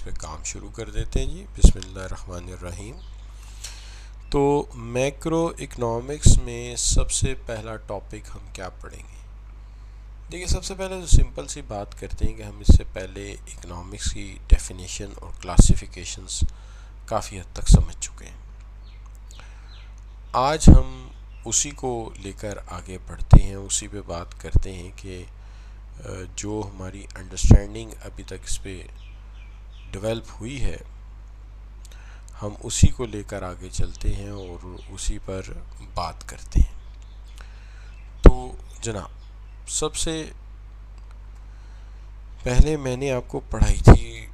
पे काम शुरू कर देते हैं जी। बिस्मिल्लाहिर्रहमानिर्रहीम। तो मैक्रो इकनॉमिक्स में सबसे पहला टॉपिक हम क्या पढ़ेंगे? देखिए, सबसे पहले तो सिंपल सी बात करते हैं कि हम इससे पहले इकनॉमिक्स की डेफिनेशन और क्लासिफिकेशंस काफ़ी हद तक समझ चुके हैं। आज हम उसी को लेकर आगे बढ़ते हैं, उसी पे बात करते हैं कि जो हमारी अंडरस्टैंडिंग अभी तक इस पे डेवलप हुई है, हम उसी को लेकर आगे चलते हैं और उसी पर बात करते हैं। तो जनाब, सबसे पहले मैंने आपको पढ़ाई थी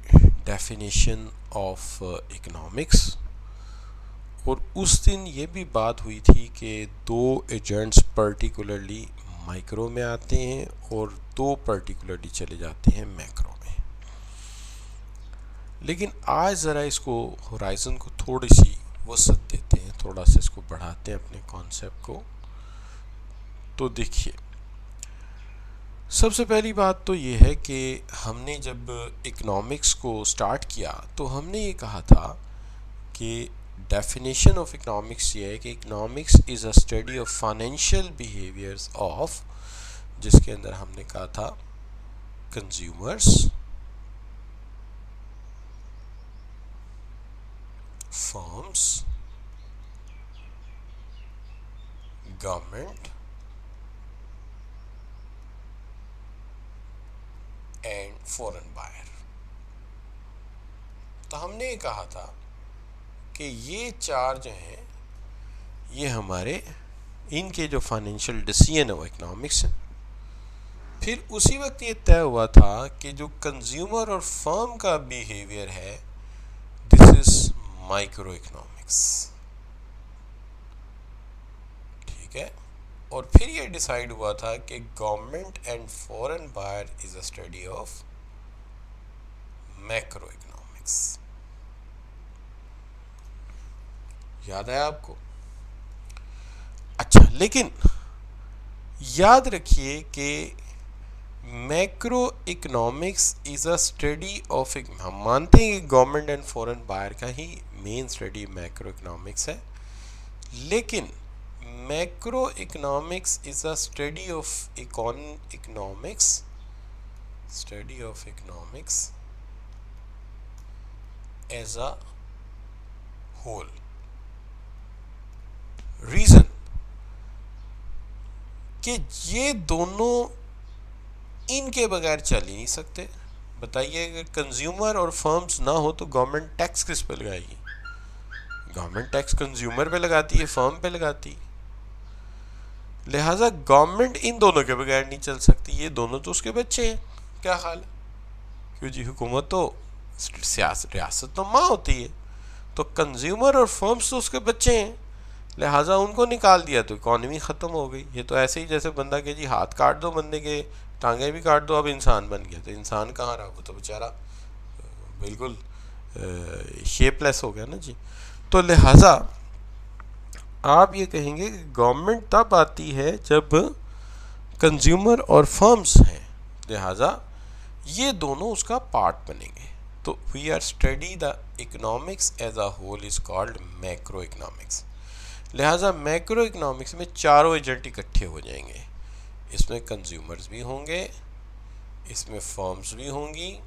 डेफिनेशन ऑफ इकनॉमिक्स, और उस दिन ये भी बात हुई थी कि दो एजेंट्स पर्टिकुलरली माइक्रो में आते हैं और दो पर्टिकुलरली चले जाते हैं मैक्रो में। लेकिन आज ज़रा इसको होराइज़न को थोड़ी सी वसअत देते हैं, थोड़ा सा इसको बढ़ाते हैं अपने कॉन्सेप्ट को। तो देखिए, सबसे पहली बात तो ये है कि हमने जब इकनॉमिक्स को स्टार्ट किया तो हमने ये कहा था कि डेफिनेशन ऑफ इकनॉमिक्स ये है कि economics is a study of financial behaviours of, जिसके अंदर हमने कहा था consumers, firms, government and foreign buyer. तो हमने ये कहा था कि ये चार जो हैं, ये हमारे इनके जो फाइनेंशियल डिसीजन है वो इकनॉमिक्स है। फिर उसी वक्त ये तय हुआ था कि जो कंज्यूमर और फर्म का बिहेवियर है, दिस इज माइक्रो इकनॉमिक्स, ठीक है। और फिर ये डिसाइड हुआ था कि government and foreign buyer is a study of macro economics. याद है आपको? अच्छा, लेकिन याद रखिए कि macro economics is a study of, हम मानते हैं कि गवर्नमेंट एंड फॉरेन बायर का ही मेन स्टडी मैक्रो इकनॉमिक्स है, लेकिन macro economics is a study of economics, study of economics as a whole. Reason कि ये दोनों इनके बगैर चल ही नहीं सकते। बताइए, अगर कंज्यूमर और फर्म्स ना हो तो गवर्नमेंट टैक्स किस पे लगाएगी? गवर्नमेंट टैक्स कंज्यूमर पे लगाती है, फर्म पे लगाती है। लिहाजा गवर्नमेंट इन दोनों के बगैर नहीं चल सकती। ये दोनों तो उसके बच्चे हैं। क्या हाल है? क्यों जी, हुकूमत तो रियासत तो माँ होती है, तो कंज्यूमर और फर्म्स तो उसके बच्चे हैं। लिहाजा उनको निकाल दिया तो इकॉनमी ख़त्म हो गई। ये तो ऐसे ही जैसे बंदा के जी हाथ काट दो बंदे के, टांगे भी काट दो, अब इंसान बन गया। तो इंसान कहाँ रहा? वो तो बेचारा बिल्कुल शेपलेस हो गया ना जी। तो लिहाजा आप ये कहेंगे कि गवर्नमेंट तब आती है जब कंज्यूमर और फर्म्स हैं, लिहाजा ये दोनों उसका पार्ट बनेंगे। तो we are study the economics as a whole is called macro economics. लिहाजा मैक्रो इकोनॉमिक्स में चारों एजेंट इकट्ठे हो जाएंगे। इसमें कंज्यूमर्स भी होंगे, इसमें फर्म्स भी होंगी,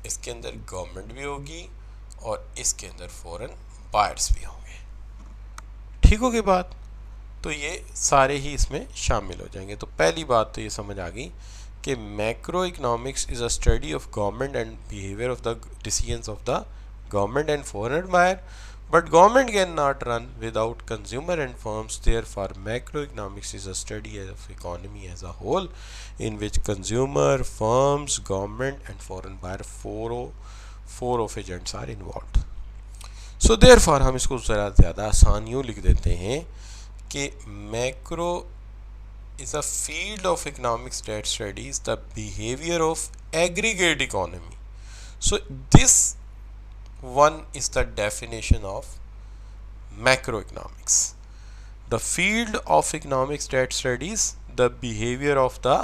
इसके अंदर गवर्नमेंट भी होगी, और इसके अंदर फॉरेन बायर्स भी होंगे। ठीक होगी बात? तो ये सारे ही इसमें शामिल हो जाएंगे। तो पहली बात तो ये समझ आ गई कि macro economics is a study of government and behaviour of the decisions of the government and foreign buyer, but government cannot run without consumer and firms. Therefore macroeconomics is a study of economy as a whole in which consumer, firms, government and foreign buyer, four of agents are involved. So therefore हम इसको ज़रा ज़्यादा आसान यूँ लिख देते हैं कि macro is a field of economics that studies the behavior of aggregate economy. So this one is the definition of macroeconomics, the field of economics that studies the behavior of the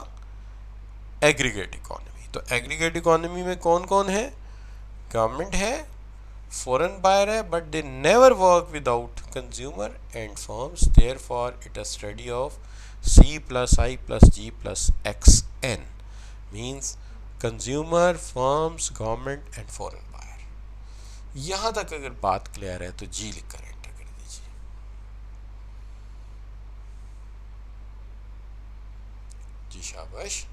aggregate economy. तो aggregate economy में कौन कौन है? Government है, foreign buyer है, but they never work without consumer and firms, therefore it a study of C plus I plus G plus XN means consumer, firms, government and foreign buyer. यहाँ तक अगर बात क्लियर है तो जी लिख कर एंटर कर दीजिए। जी शाबाश,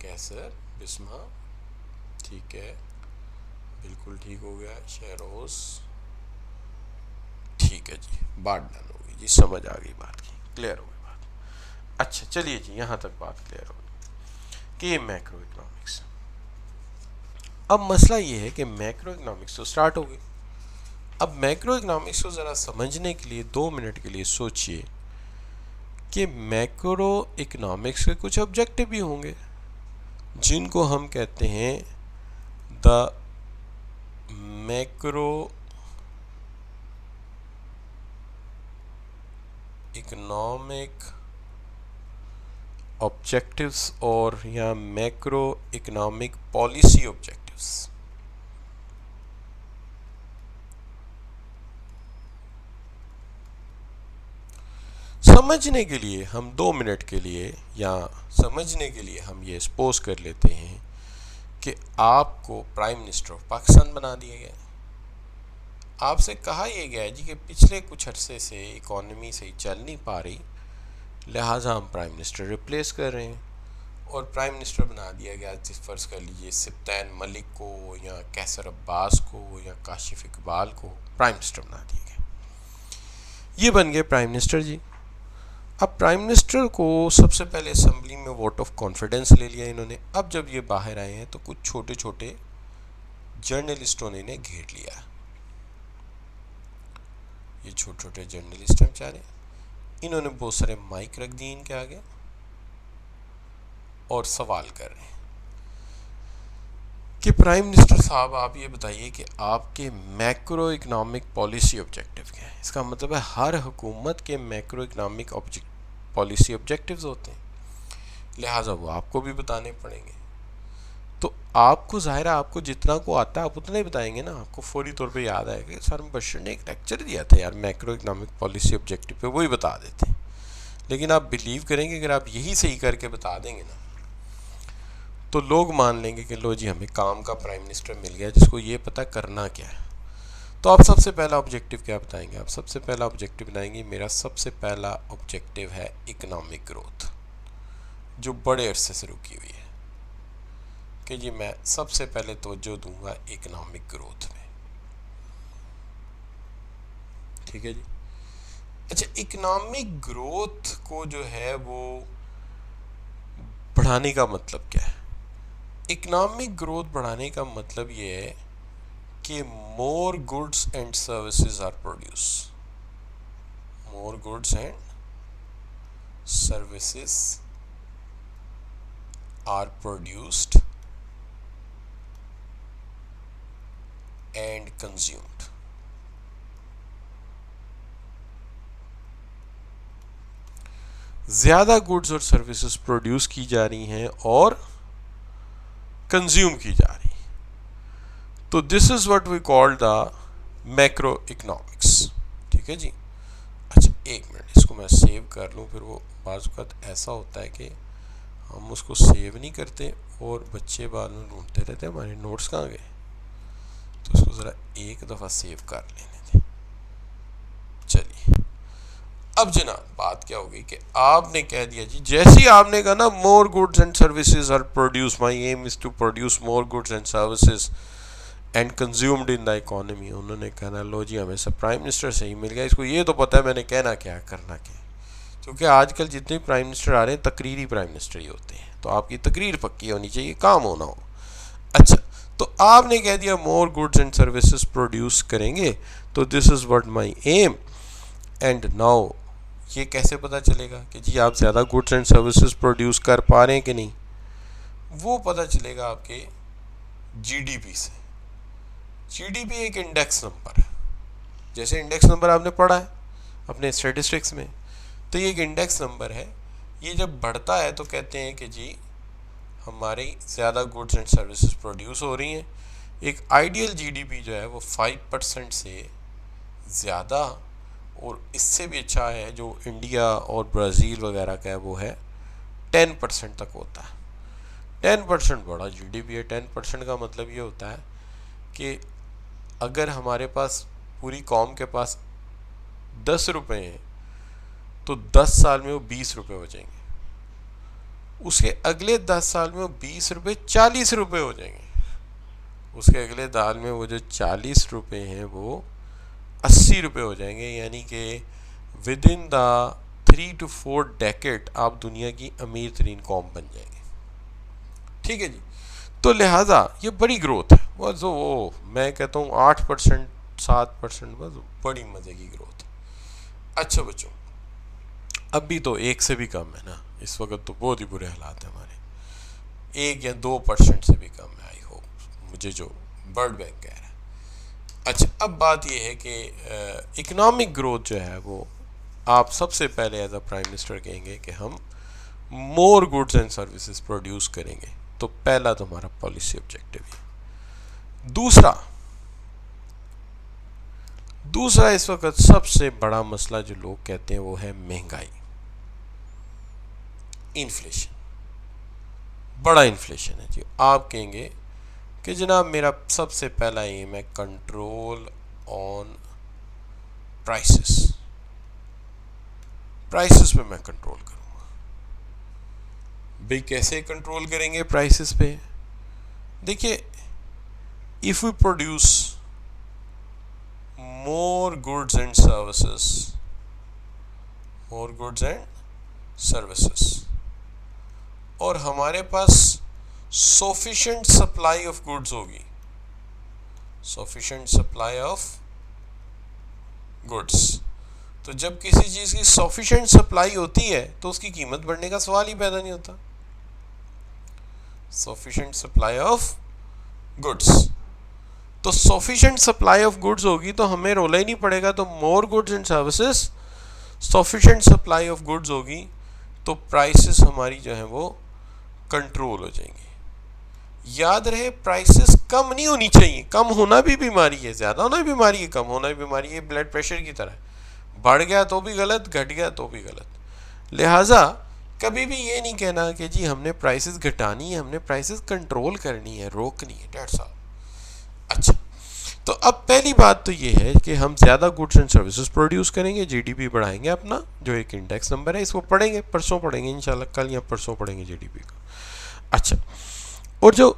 कैसर, बिस्मा, ठीक है, बिल्कुल ठीक हो गया। शेरोस, ठीक है जी, बात डन हो गई जी, समझ आ गई बात की, क्लियर हो गई बात। अच्छा चलिए जी, यहाँ तक बात क्लियर हो गई कि ये मैक्रो इकोनॉमिक्स। अब मसला ये है कि मैक्रो इकोनॉमिक्स तो स्टार्ट हो गई। अब मैक्रो इकोनॉमिक्स को ज़रा समझने के लिए 2 मिनट के लिए सोचिए कि मैक्रो इकोनॉमिक्स के कुछ ऑब्जेक्टिव भी होंगे जिनको हम कहते हैं द मैक्रो इकोनॉमिक ऑब्जेक्टिव्स और या मैक्रो इकोनॉमिक पॉलिसी ऑब्जेक्टिव्स। समझने के लिए हम 2 मिनट के लिए या समझने के लिए हम ये सपोज कर लेते हैं कि आपको प्राइम मिनिस्टर ऑफ पाकिस्तान बना दिया गया। आपसे कहा यह गया है जी कि पिछले कुछ अरसे से इकॉनमी सही चल नहीं पा रही, लिहाजा हम प्राइम मिनिस्टर रिप्लेस कर रहे हैं, और प्राइम मिनिस्टर बना दिया गया, जिस फ़र्ज़ कर लीजिए सिप्तान मलिक को या कैसर अब्बास को या काशिफ इकबाल को प्राइम मिनिस्टर बना दिया गया। ये बन गए प्राइम मिनिस्टर जी। अब प्राइम मिनिस्टर को सबसे पहले असेंबली में वोट ऑफ कॉन्फिडेंस ले लिया इन्होंने। अब जब ये बाहर आए हैं तो कुछ छोटे छोटे जर्नलिस्टों ने इन्हें घेर लिया। ये छोटे छोटे जर्नलिस्ट हैं बेचारे, इन्होंने बहुत सारे माइक रख दिए इनके आगे और सवाल कर रहे हैं कि प्राइम मिनिस्टर साहब आप ये बताइए कि आपके मैक्रो इकोनॉमिक पॉलिसी ऑब्जेक्टिव क्या है। इसका मतलब है हर हुकूमत के मैक्रो इकोनॉमिक पॉलिसी ऑब्जेक्टिव्स होते हैं, लिहाजा वो आपको भी बताने पड़ेंगे। तो आपको ज़ाहिर है आपको जितना को आता है आप उतना ही बताएंगे ना। आपको फौरी तौर पे याद आएगा कि सर बशीर ने एक लेक्चर दिया था यार मैक्रो इकोनॉमिक पॉलिसी ऑब्जेक्टिव पे, वही बता देते हैं। लेकिन आप बिलीव करेंगे अगर आप यही सही करके बता देंगे ना तो लोग मान लेंगे कि लो जी हमें काम का प्राइम मिनिस्टर मिल गया जिसको ये पता करना क्या है। तो आप सबसे पहला ऑब्जेक्टिव क्या बताएंगे? आप सबसे पहला ऑब्जेक्टिव बनाएंगे मेरा सबसे पहला ऑब्जेक्टिव है इकोनॉमिक ग्रोथ, जो बड़े अरसे से रुकी हुई है, कि जी मैं सबसे पहले तवज्जो दूंगा इकोनॉमिक ग्रोथ में। ठीक है जी। अच्छा, इकोनॉमिक ग्रोथ को जो है वो बढ़ाने का मतलब क्या है? इकोनॉमिक ग्रोथ बढ़ाने का मतलब ये है कि more goods and services are produce, more goods and services are produced and consumed. ज़्यादा गुड्स और सर्विसेज प्रोड्यूस की जा रही हैं और कंज्यूम की जा रही हैं, तो this is what we call the macro economics. ठीक है जी। अच्छा एक मिनट, इसको मैं सेव कर लूँ, फिर वो बाज़ वक़्त ऐसा होता है कि हम उसको सेव नहीं करते और बच्चे बाद में ढूंढते रहते हैं हमारे नोट्स कहाँ गए, तो उसको ज़रा एक दफ़ा सेव कर लेने दें। चलिए अब जनाब बात क्या होगी कि आपने कह दिया जी, जैसे ही आपने कहा ना more goods and services are produce, my aim is to produce more goods and services and consumed in the economy, उन्होंने कहना लो जी हमें सब प्राइम मिनिस्टर से ही मिल गया, इसको ये तो पता है मैंने कहना क्या करना क्या। क्योंकि आजकल जितने प्राइम मिनिस्टर आ रहे हैं तकरीरी प्राइम मिनिस्टर ही होते हैं, तो आपकी तकरीर पक्की होनी चाहिए, काम होना हो। अच्छा, तो आपने कह दिया more goods and services produce करेंगे, तो this is what my aim. And now ये कैसे पता चलेगा कि जी आप ज़्यादा गुड्स एंड सर्विसेज प्रोड्यूस कर पा रहे हैं कि नहीं? वो पता चलेगा आपके जीडीपी से। जीडीपी एक इंडेक्स नंबर है, जैसे इंडेक्स नंबर आपने पढ़ा है अपने स्टैटिस्टिक्स में, तो ये एक इंडेक्स नंबर है। ये जब बढ़ता है तो कहते हैं कि जी हमारी ज़्यादा गुड्स एंड सर्विसेज प्रोड्यूस हो रही हैं। एक आइडियल जीडीपी जो है वो 5% से ज़्यादा और इससे भी अच्छा है जो इंडिया और ब्राज़ील वगैरह का है वो है 10% तक होता है। 10% बड़ा जीडीपी है। 10% का मतलब ये होता है कि अगर हमारे पास पूरी कौम के पास 10 रुपये हैं तो 10 साल में वो 20 रुपये हो जाएंगे। उसके अगले 10 साल में वो 20 रुपये 40 रुपये हो जाएंगे। उसके अगले दाल में वो जो 40 रुपये हैं वो 80 रुपये हो जाएंगे। यानी कि with in the 3 to 4 decade आप दुनिया की अमीर तरीन कौम बन जाएंगे। ठीक है जी। तो लिहाजा ये बड़ी ग्रोथ है। बस वो मैं कहता हूँ 8% 7% बस बड़ी मज़े की ग्रोथ है। अच्छा बच्चों, अभी तो 1 से भी कम है ना, इस वक्त तो बहुत ही बुरे हालात हैं हमारे। 1 या 2% से भी कम है आई होप, मुझे जो वर्ल्ड बैंक कह रहा है। अच्छा, अब बात यह है कि इकोनॉमिक ग्रोथ जो है वो आप सबसे पहले एज अ प्राइम मिनिस्टर कहेंगे कि हम मोर गुड्स एंड सर्विसेज प्रोड्यूस करेंगे। तो पहला तो हमारा पॉलिसी ऑब्जेक्टिव है। दूसरा इस वक्त सबसे बड़ा मसला जो लोग कहते हैं वो है महंगाई, इन्फ्लेशन। बड़ा इन्फ्लेशन है जी। आप कहेंगे कि जनाब मेरा सबसे पहला एम है कंट्रोल ऑन प्राइसेस पे मैं कंट्रोल करूंगा। भाई कैसे कंट्रोल करेंगे प्राइसेस पे? देखिए, if we produce more goods and services और हमारे पास सफिशिएंट सप्लाई ऑफ गुड्स होगी, सफिशिएंट सप्लाई ऑफ गुड्स, तो जब किसी चीज़ की सफिशिएंट सप्लाई होती है तो उसकी कीमत बढ़ने का सवाल ही पैदा नहीं होता। सफिशिएंट सप्लाई ऑफ गुड्स, तो सफिशिएंट सप्लाई ऑफ गुड्स होगी तो हमें रोला ही नहीं पड़ेगा। तो मोर goods and services, sufficient supply of goods होगी तो प्राइसेस हमारी जो है वो कंट्रोल हो जाएंगी। याद रहे, प्राइसेस कम नहीं होनी चाहिए। कम होना भी बीमारी है, ज़्यादा होना भी बीमारी है, कम होना भी बीमारी है। ब्लड प्रेशर की तरह, बढ़ गया तो भी गलत, घट गया तो भी गलत। लिहाजा कभी भी ये नहीं कहना कि जी हमने प्राइसेस घटानी है, हमने प्राइसेस कंट्रोल करनी है, रोकनी है, डेट्स ऑल। अच्छा, तो अब पहली बात तो ये है कि हम ज़्यादा गुड्स एंड सर्विसेज प्रोड्यूस करेंगे, जीडीपी बढ़ाएंगे अपना, जो एक इंडेक्स नंबर है इसको पढ़ेंगे, परसों पढ़ेंगे इंशाल्लाह, कल या परसों पढ़ेंगे जीडीपी को। अच्छा, और जो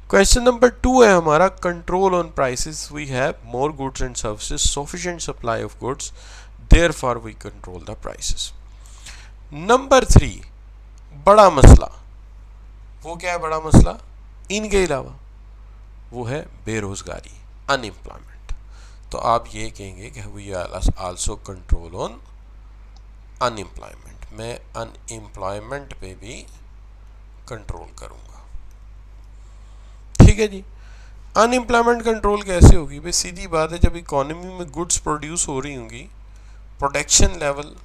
क्वेश्चन नंबर 2 है हमारा, control on prices, we have more goods and services, sufficient supply of goods, therefore we control the prices. Number 3 बड़ा मसला, वो क्या है बड़ा मसला इनके अलावा? वो है बेरोजगारी, अनएम्प्लॉयमेंट। तो आप ये कहेंगे कि we also control on unemployment, मैं अनएम्प्लॉयमेंट पे भी कंट्रोल करूंगा। ठीक है जी। अनएम्प्लॉयमेंट कंट्रोल कैसे होगी? भाई सीधी बात है, जब इकोनॉमी में गुड्स प्रोड्यूस हो रही होंगी, प्रोडक्शन लेवल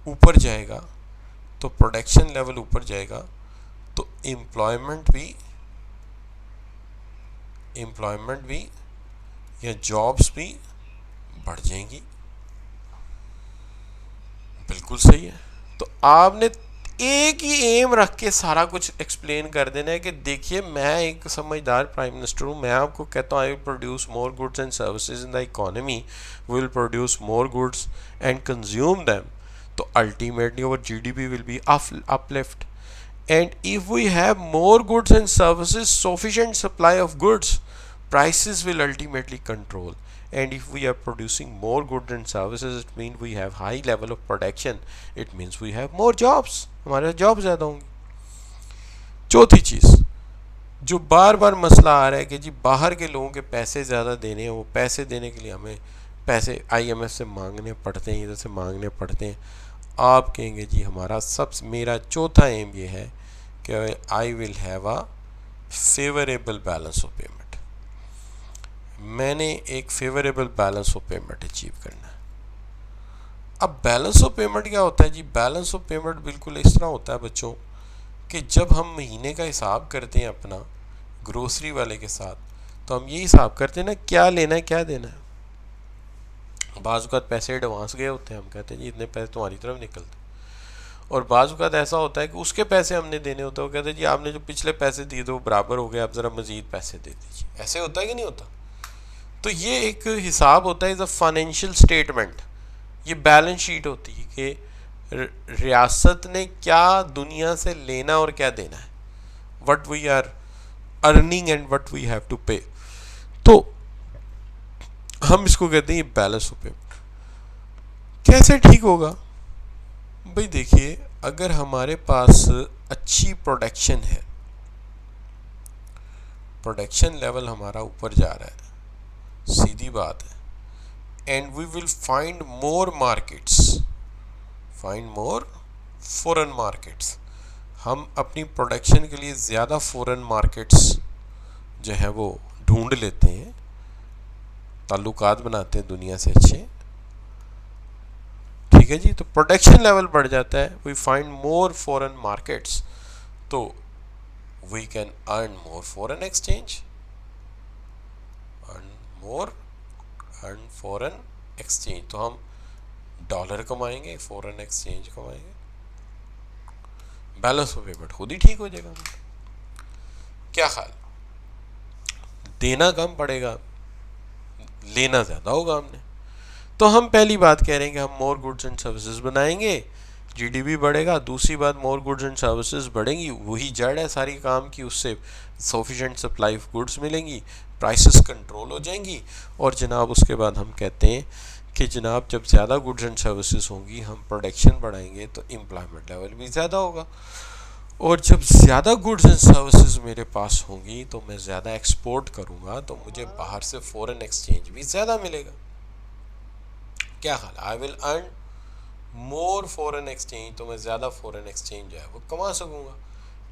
ऊपर जाएगा, तो प्रोडक्शन लेवल ऊपर जाएगा तो एम्प्लॉयमेंट भी या जॉब्स भी बढ़ जाएंगी। बिल्कुल सही है। तो आपने एक ही एम रख के सारा कुछ एक्सप्लेन कर देना है कि देखिए मैं एक समझदार प्राइम मिनिस्टर हूँ, मैं आपको कहता हूँ I will produce more goods and services in the economy, we will produce more goods and consume them, तो ultimately our GDP will be uplift. And if we have more goods and services, sufficient supply of goods, prices will ultimately control. And if we are producing more goods and services, it means we have high level of production, it means we have more jobs, हमारे job ज़्यादा होंगी। चौथी चीज़ जो बार बार मसला आ रहा है कि जी बाहर के लोगों के पैसे ज़्यादा देने हैं, वो पैसे देने के लिए हमें पैसे IMF से मांगने पड़ते हैं, इधर से मांगने पड़ते हैं। आप कहेंगे जी मेरा चौथा एम ये है कि I will have a favourable balance of payment, मैंने एक favourable balance of payment achieve करना है। अब बैलेंस ऑफ पेमेंट क्या होता है जी? बैलेंस ऑफ पेमेंट बिल्कुल इस तरह होता है बच्चों कि जब हम महीने का हिसाब करते हैं अपना ग्रोसरी वाले के साथ, तो हम ये हिसाब करते हैं ना क्या लेना है क्या देना है। बाज़ औक़ात पैसे एडवांस गए होते हैं, हम कहते हैं जी इतने पैसे तुम्हारी तरफ निकलते, और बाज़ औक़ात ऐसा होता है कि उसके पैसे हमने देने होते हैं, वो कहते हैं जी आपने जो पिछले पैसे दिए थे वो बराबर हो गए, आप ज़रा मज़ीद पैसे दे दीजिए। ऐसे होता है कि नहीं होता? तो ये एक हिसाब होता है, इज़ अ फाइनेंशियल स्टेटमेंट। ये बैलेंस शीट होती है कि रियासत ने क्या दुनिया से लेना और क्या देना है, what we are earning and what we have to pay. तो हम इसको कहते हैं बैलेंस ऑफ पेमेंट। कैसे ठीक होगा भाई? देखिए, अगर हमारे पास अच्छी प्रोडक्शन है, प्रोडक्शन लेवल हमारा ऊपर जा रहा है, सीधी बात है, and we will find more markets, find more foreign markets. हम अपनी प्रोडक्शन के लिए ज़्यादा फॉरेन मार्केट्स जो है वो ढूंढ लेते हैं, ताल्लुकात बनाते हैं दुनिया से अच्छे, ठीक है जी। तो प्रोडक्शन लेवल बढ़ जाता है, we find more foreign markets, तो we can earn more foreign exchange, earn foreign exchange. तो हम डॉलर कमाएंगे, फॉरेन एक्सचेंज कमाएंगे, बैलेंस ऑफ पेमेंट खुद ही ठीक हो जाएगा। क्या ख्याल? देना कम पड़ेगा, लेना ज़्यादा होगा हमने। तो हम पहली बात कह रहे हैं कि हम मोर गुड्स एंड सर्विसेज बनाएंगे, जीडीपी बढ़ेगा। दूसरी बात, मोर गुड्स एंड सर्विसेज बढ़ेंगी, वही जड़ है सारी काम की, उससे सफिशेंट सप्लाई ऑफ गुड्स मिलेंगी, प्राइसेस कंट्रोल हो जाएंगी। और जनाब उसके बाद हम कहते हैं कि जनाब जब ज़्यादा गुड्स एंड सर्विसेज होंगी, हम प्रोडक्शन बढ़ाएंगे तो एम्प्लॉयमेंट लेवल भी ज़्यादा होगा, और जब ज़्यादा गुड्स एंड सर्विसेज मेरे पास होंगी तो मैं ज़्यादा एक्सपोर्ट करूँगा, तो मुझे बाहर से फॉरेन एक्सचेंज भी ज़्यादा मिलेगा। क्या हाल? I will earn more foreign exchange, तो मैं ज़्यादा फॉरेन एक्सचेंज जो है वो कमा सकूँगा।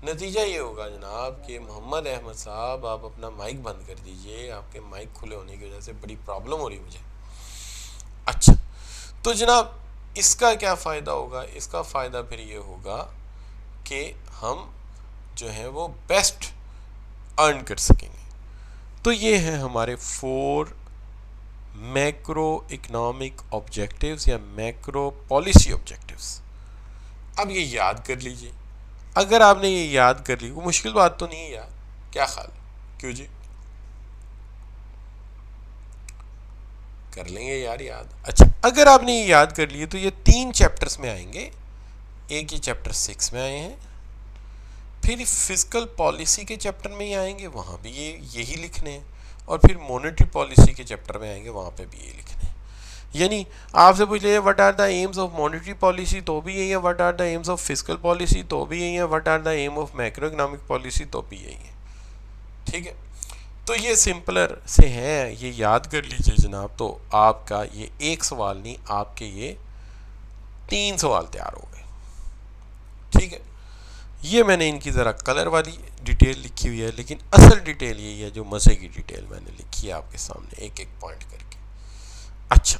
नतीजा ये होगा जनाब कि मोहम्मद अहमद साहब, आप अपना माइक बंद कर दीजिए, आपके माइक खुले होने की वजह से बड़ी प्रॉब्लम हो रही है मुझे। अच्छा, तो जनाब इसका क्या फ़ायदा होगा? इसका फ़ायदा फिर ये होगा कि हम जो है वो बेस्ट अर्न कर सकेंगे। तो ये है हमारे 4 मैक्रो इकोनॉमिक ऑब्जेक्टिव्स या मैक्रो पॉलिसी ऑब्जेक्टिव्स। अब ये याद कर लीजिए। अगर आपने ये याद कर ली, वो मुश्किल बात तो नहीं है यार, क्या ख्याल? क्यों जी? कर लेंगे यार याद। अच्छा, अगर आपने ये याद कर लिए तो ये 3 चैप्टर्स में आएंगे। एक ये चैप्टर 6 में आए हैं, फिर फिजिकल पॉलिसी के चैप्टर में ही आएंगे, वहाँ भी ये यही लिखने हैं, और फिर मॉनेटरी पॉलिसी के चैप्टर में आएंगे, वहाँ पे भी ये लिखने हैं। यानी आपसे पूछ लीजिए what are the aims of monetary policy, तो भी यही है, what are the aims of physical policy, तो भी यही है, what are the aim of macro economic policy, तो भी यही है। ठीक है, तो ये सिंपलर से हैं, ये याद कर लीजिए जनाब। तो आपका ये एक सवाल नहीं, आपके ये 3 सवाल तैयार हो गए। ठीक है, ये मैंने इनकी ज़रा कलर वाली डिटेल लिखी हुई है, लेकिन असल डिटेल यही है जो मज़े की डिटेल मैंने लिखी है आपके सामने एक एक पॉइंट करके। अच्छा,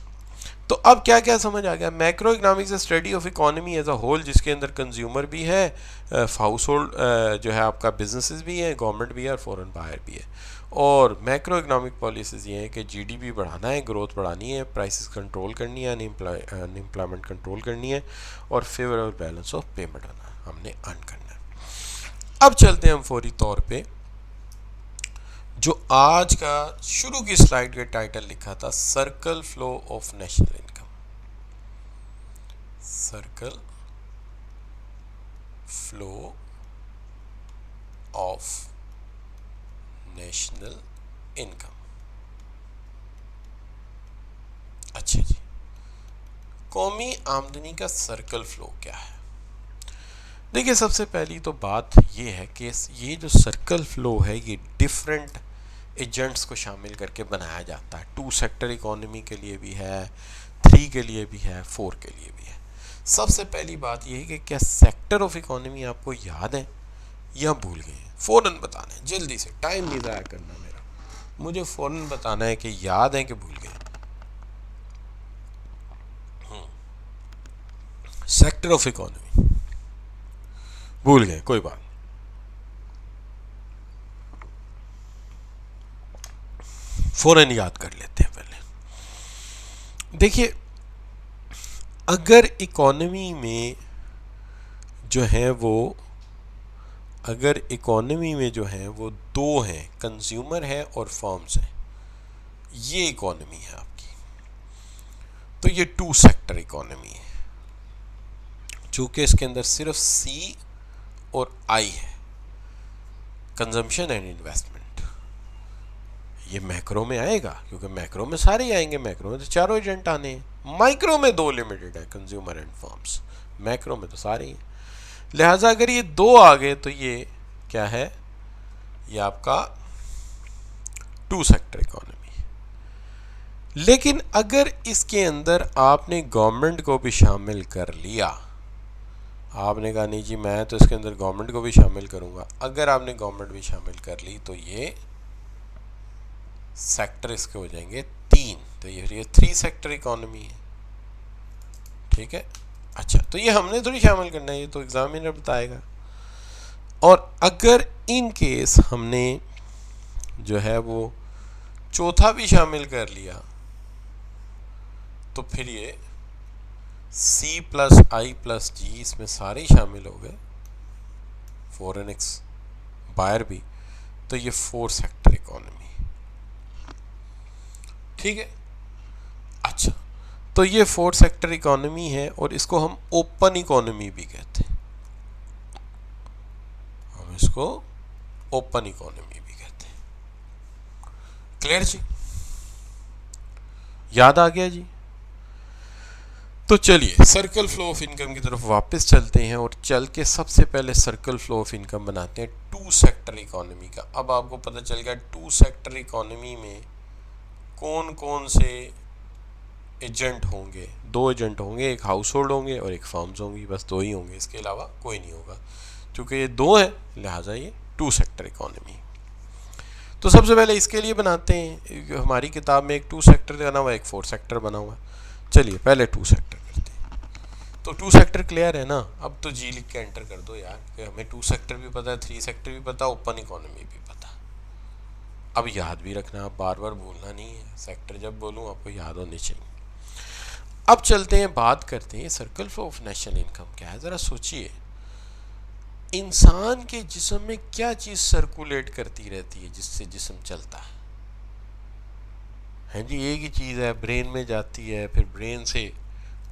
तो अब क्या क्या समझ आ गया? Macro economics study of economy as a whole, जिसके अंदर कंज्यूमर भी है, हाउस होल्ड जो है आपका बिजनेसेस भी हैं, गवर्नमेंट भी है और फॉरेन बायर भी है। और मैक्रो इकोनॉमिक पॉलिसीज़ ये हैं कि जीडीपी बढ़ाना है, ग्रोथ बढ़ानी है, प्राइसेस कंट्रोल करनी है, अनएम्प्लॉयमेंट कंट्रोल करनी है, और फेवरेबल बैलेंस ऑफ पेमेंट हमने अर्न करना है। अब चलते हैं हम फौरी तौर पे जो आज का शुरू की स्लाइड के टाइटल लिखा था, circle flow of national income. Circle flow of national income. अच्छा जी, कौमी आमदनी का सर्कल फ्लो क्या है? देखिए, सबसे पहली तो बात ये है कि ये जो सर्कल फ्लो है ये डिफरेंट एजेंट्स को शामिल करके बनाया जाता है। 2 सेक्टर इकोनॉमी के लिए भी है, 3 के लिए भी है, 4 के लिए भी है। सबसे पहली बात ये है कि क्या सेक्टर ऑफ इकोनॉमी आपको याद है या भूल गए हैं? फ़ौरन बताना है, जल्दी से, टाइम नहीं ज़ाया करना मेरा, मुझे फ़ौरन बताना है कि याद है कि भूल गए। सेक्टर ऑफ इकोनॉमी भूल गए, कोई बात। फौरन याद कर लेते हैं पहले। देखिए, अगर इकोनॉमी में जो है वो अगर इकोनॉमी में जो है वो दो हैं, कंज्यूमर है और फर्म्स हैं, ये इकोनॉमी है आपकी, तो ये टू सेक्टर इकोनॉमी है। चूंकि इसके अंदर सिर्फ सी और आई है, कंजम्पशन एंड इन्वेस्टमेंट, ये मैक्रो में आएगा क्योंकि मैक्रो में सारे ही आएंगे, मैक्रो में तो चारों एजेंट आने हैं, माइक्रो में दो लिमिटेड है, कंज्यूमर एंड फर्म्स, मैक्रो में तो सारे ही हैं। लिहाजा अगर ये दो आ गए तो ये क्या है, ये आपका टू सेक्टर इकोनॉमी। लेकिन अगर इसके अंदर आपने गवर्नमेंट को भी शामिल कर लिया, आपने कहा नहीं जी मैं तो इसके अंदर गवर्नमेंट को भी शामिल करूंगा, अगर आपने गवर्नमेंट भी शामिल कर ली तो ये सेक्टर इसके हो जाएंगे तीन, तो ये थ्री सेक्टर इकोनॉमी है। ठीक है, अच्छा, तो ये हमने थोड़ी शामिल करना है, ये तो एग्जामिनर बताएगा। और अगर इन केस हमने जो है वो चौथा भी शामिल कर लिया तो फिर ये C प्लस आई प्लस जी इसमें सारे ही शामिल हो गए, फॉरेन एक्स बायर भी, तो ये फोर सेक्टर इकोनॉमी। ठीक है, अच्छा, तो ये फोर सेक्टर इकोनॉमी है और इसको हम ओपन इकोनॉमी भी कहते हैं, हम इसको ओपन इकोनॉमी भी कहते हैं। क्लियर जी, याद आ गया जी? तो चलिए सर्कल फ्लो ऑफ इनकम की तरफ वापस चलते हैं और चल के सबसे पहले सर्कल फ्लो ऑफ इनकम बनाते हैं टू सेक्टर इकोनॉमी का। अब आपको पता चल गया टू सेक्टर इकोनॉमी में कौन कौन से एजेंट होंगे। दो एजेंट होंगे, एक हाउस होल्ड होंगे और एक फर्म्स होंगी, बस दो ही होंगे, इसके अलावा कोई नहीं होगा। क्योंकि ये दो है लिहाजा ये टू सेक्टर इकोनॉमी। तो सबसे पहले इसके लिए बनाते हैं, हमारी किताब में एक टू सेक्टर बना हुआ है, एक फोर सेक्टर बना हुआ है। चलिए पहले टू सेक्टर करते हैं। तो टू सेक्टर क्लियर है ना? अब तो जी लिख के एंटर कर दो यार, कि हमें टू सेक्टर भी पता है, थ्री सेक्टर भी पता, ओपन इकोनॉमी भी पता। अब याद भी रखना, आप बार बार भूलना नहीं है, सेक्टर जब बोलूँ आपको याद होने चाहिए। अब चलते हैं, बात करते हैं circle flow of national income क्या है। ज़रा सोचिए, इंसान के जिस्म में क्या चीज़ सर्कुलेट करती रहती है जिससे जिस्म चलता है जी? एक ही चीज़ है, ब्रेन में जाती है, फिर ब्रेन से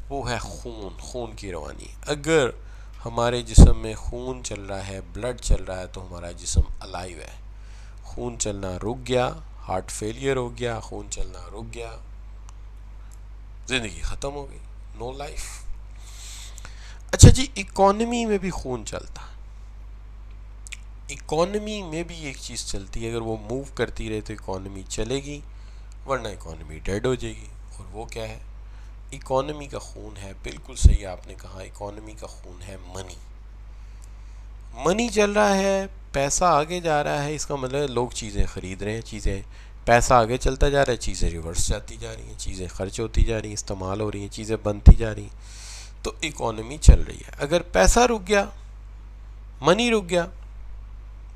वो है खून, खून की रवानी। अगर हमारे जिस्म में खून चल रहा है, ब्लड चल रहा है, तो हमारा जिस्म अलाइव है। खून चलना रुक गया, हार्ट फेलियर हो गया, खून चलना रुक गया, ज़िंदगी ख़त्म हो गई, नो लाइफ। अच्छा जी, इकोनॉमी में भी खून चलता है। इकोनॉमी में भी एक चीज़ चलती है, अगर वो मूव करती रहे तो इकोनॉमी चलेगी, वरना इकोनॉमी डेड हो जाएगी। और वो क्या है? इकोनॉमी का खून है, बिल्कुल सही आपने कहा, इकोनॉमी का खून है मनी। मनी चल रहा है, पैसा आगे जा रहा है, इसका मतलब लोग चीज़ें ख़रीद रहे हैं, चीज़ें, पैसा आगे चलता जा रहा है, चीज़ें रिवर्स जाती जा रही हैं, चीज़ें खर्च होती जा रही हैं, इस्तेमाल हो रही हैं, चीज़ें बनती जा रही हैं, तो इकोनॉमी चल रही है। अगर पैसा रुक गया, मनी रुक गया,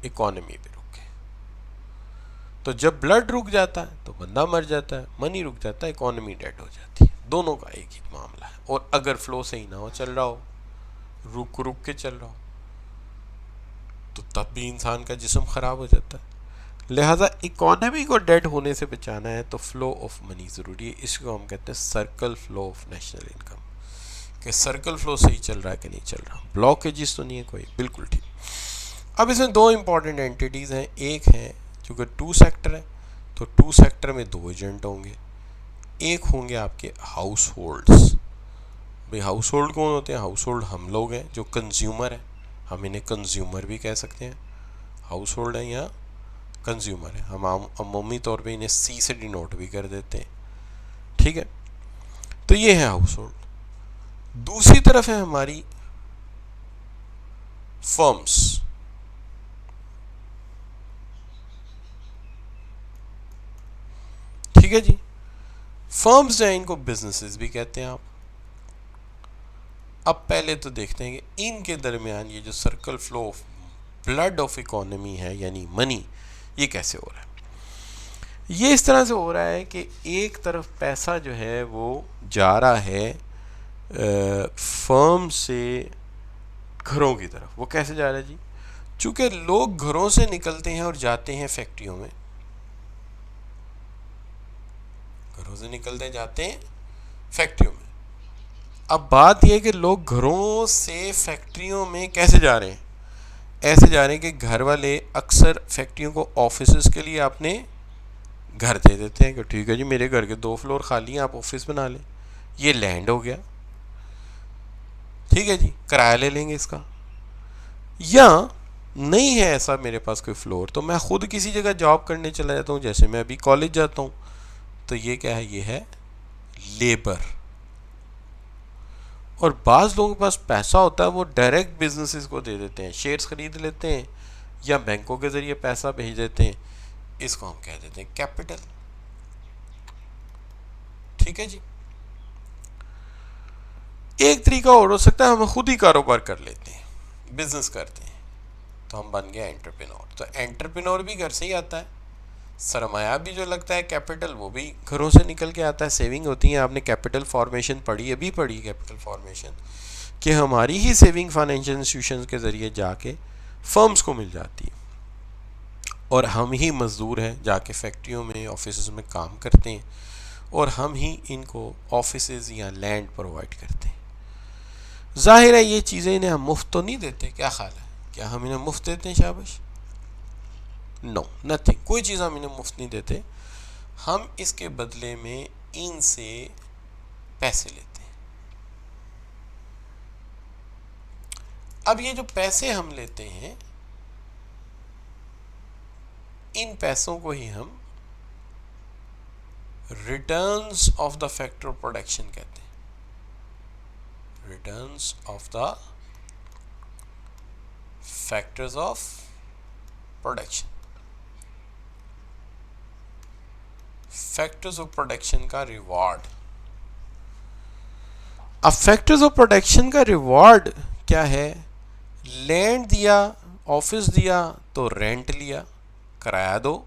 इकोनॉमी भी रुक गई। तो जब ब्लड रुक जाता है तो बंदा मर जाता है, मनी रुक जाता है, इकोनॉमी डेड हो जाती है। दोनों का एक ही मामला है। और अगर फ्लो सही ना हो, चल रहा हो, रुक रुक के चल रहा हो, तो तब भी इंसान का जिस्म ख़राब हो जाता है। लिहाजा इकोनॉमी को डेड होने से बचाना है तो फ्लो ऑफ मनी ज़रूरी है। इसको हम कहते हैं circle flow of national income, कि सर्कल फ्लो सही चल रहा है कि नहीं चल रहा, ब्लॉकेजेस तो नहीं है कोई, बिल्कुल ठीक। अब इसमें दो इंपॉर्टेंट एंटिटीज़ हैं। एक है चूँकि टू सेक्टर है, तो टू सेक्टर में दो एजेंट होंगे। एक होंगे आपके हाउस होल्ड्स। भाई हाउस होल्ड कौन होते हैं? हाउस होल्ड हम लोग हैं जो कंज्यूमर हैं, हम इन्हें कंज्यूमर भी कह सकते हैं। हाउस होल्ड है या कंज्यूमर है, हम अमूमी तौर पे इन्हें सी से डिनोट भी कर देते हैं। ठीक है, तो ये है हाउस होल्ड। दूसरी तरफ है हमारी फर्म्स। ठीक है जी, फर्म्स जो है इनको बिजनेसेस भी कहते हैं आप। अब पहले तो देखते हैं कि इनके दरमियान ये जो circle flow of blood of economy है यानी मनी, ये कैसे हो रहा है। ये इस तरह से हो रहा है कि एक तरफ पैसा जो है वो जा रहा है फर्म से घरों की तरफ। वो कैसे जा रहा है जी? चूंकि लोग घरों से निकलते हैं और जाते हैं फैक्ट्रियों में, घरों से निकलते जाते हैं फैक्ट्रियों में। अब बात यह है कि लोग घरों से फैक्ट्रियों में कैसे जा रहे हैं? ऐसे जा रहे हैं कि घर वाले अक्सर फैक्ट्रियों को ऑफिस के लिए अपने घर दे देते हैं कि ठीक है जी, मेरे घर के 2 फ्लोर खाली हैं, आप ऑफिस बना लें। ये लैंड हो गया, ठीक है जी, किराया ले लेंगे इसका। या नहीं है ऐसा मेरे पास कोई फ्लोर, तो मैं खुद किसी जगह जॉब करने चला जाता हूँ, जैसे मैं अभी कॉलेज जाता हूँ। तो ये क्या है? ये है लेबर। और बाज़ लोगों के पास पैसा होता है, वो डायरेक्ट बिजनेसेस को दे देते हैं, शेयर्स खरीद लेते हैं या बैंकों के ज़रिए पैसा भेज देते हैं। इसको हम कह देते हैं कैपिटल। ठीक है जी। एक तरीका और हो सकता है, हम खुद ही कारोबार कर लेते हैं, बिजनेस करते हैं, तो हम बन गया एंटरप्रेन्योर। तो एंटरप्रेन्योर भी घर से ही आता है, सरमाया भी जो लगता है कैपिटल, वो भी घरों से निकल के आता है, सेविंग होती है। आपने कैपिटल फॉर्मेशन पढ़ी, अभी पढ़ी कैपिटल फॉर्मेशन, कि हमारी ही सेविंग फाइनेंशियल इंस्टीट्यूशन के ज़रिए जाके फर्म्स को मिल जाती है, और हम ही मज़दूर हैं, जाके फैक्ट्रियों में ऑफिस में काम करते हैं, और हम ही इनको ऑफिस या लैंड प्रोवाइड करते हैं। जाहिर है ये चीज़ें इन्हें हम मुफ्त तो नहीं देते, क्या ख्याल है? क्या हम इन्हें मुफ्त देते हैं? शाबाश, नो, नथिंग, कोई चीज़ हम इन्हें मुफ्त नहीं देते। हम इसके बदले में इनसे पैसे लेते हैं। अब ये जो पैसे हम लेते हैं, इन पैसों को ही हम returns of the factor of production कहते हैं। Returns of the factors of production. Factors of production का रिवॉर्ड। अब फैक्टर्स ऑफ प्रोडक्शन का रिवॉर्ड क्या है? लैंड दिया, ऑफिस दिया तो रेंट लिया, किराया दो,